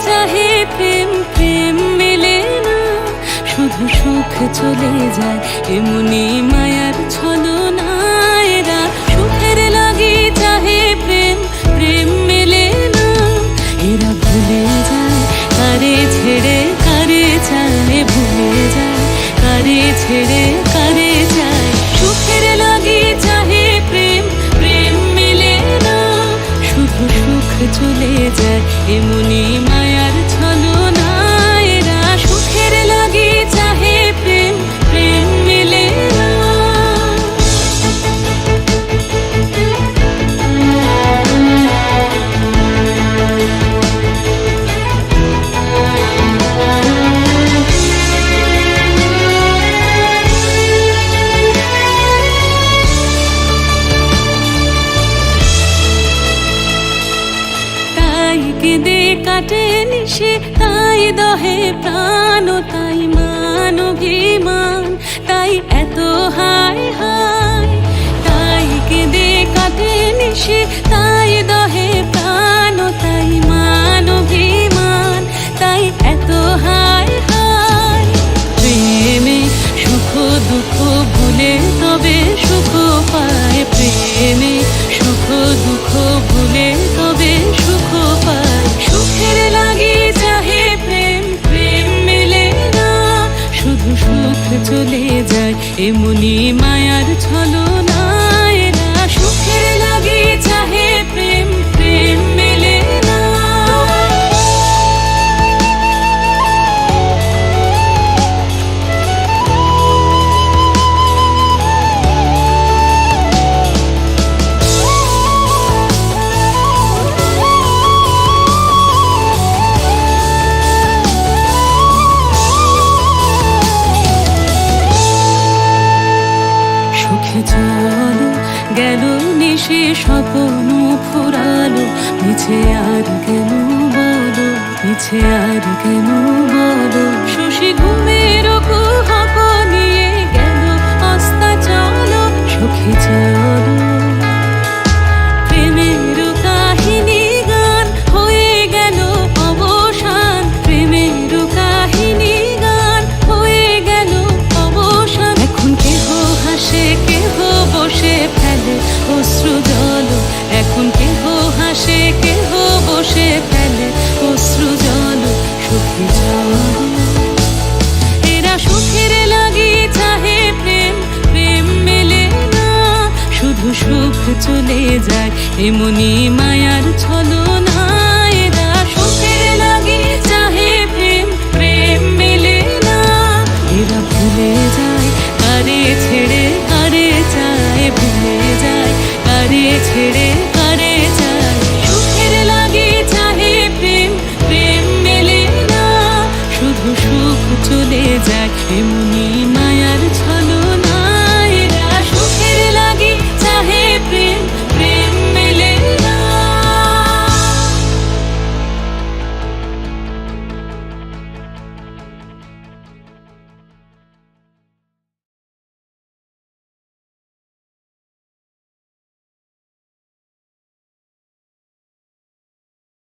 চাহে প্রেম, প্রেম মেলে না, শুধু সুখ চলে যায় এমনি মায়ার ছলনায়। এরা সুখের লাগি চাহে প্রেম, প্রেম মেলে না, এরা ভুলে যায় কারে ছেড়ে কারে চায়, ভুলে যায় কারে ছেড়ে কারে চায়। সুখের লাগি চাহে প্রেম, প্রেম মেলে না, শুধু সুখ চলে যায় এমনি মায়ার ছলনায়। এরা সুখের লাগি চাহে প্রেম, প্রেম মেলে না। কেঁদে কাটে নিশে, তাই দহে প্রাণ, তাই মান অভিমান, তাই এত হায় হায়। তাই কেঁদে কাটে নিশে, তাই দহে প্রাণ, তাই মান অভিমান, তাই এত হায় হায়। প্রেমে সুখ দুঃখ ভুলে তবে সুখ পায়, প্রেমে সুখ দুঃখ ভুলে তবে সুখ পায়। সুখের লাগি চাহে প্রেম, প্রেম মেলে না, শুধু সুখ চলে যায় এমনি মায়ার ছলনায়। এরা সুখের লাগি চাহে প্রেম, প্রেম মেলে না। চলো গেল নিশে স্বপ্ন ফুরালো, মিছে আর কেন বলো, মিছে আর কেন বলো। শশী ঘুমের কুহক নিয়ে গেল অস্তা চলো, সখী চলো। প্রেমের কাহিনী গান হয়ে গেল অবসান, প্রেমের কাহিনী গান হয়ে গেল অবসান। এখন কেহ হাসে কেহ বসে ফেলে অশ্রু জল, এখন কেহ হাসে কেহ বসে ফেলে অশ্রু জল। সুখী চলো, এরা সুখের লাগি চাহে প্রেম, প্রেম মেলে না, শুধু সুখ চলে যায় এমনি মায়ার ছলনায়। এরা সুখের লাগি চাহে প্রেম, প্রেম মেলে না, এরা ভুলে যায় কারে ছেড়ে কারে চায়, ভুলে যায় কারে ছেড়ে কারে চায়। সুখের লাগি চাহে প্রেম, প্রেম মেলে না, শুধু সুখ চলে যায় এমনি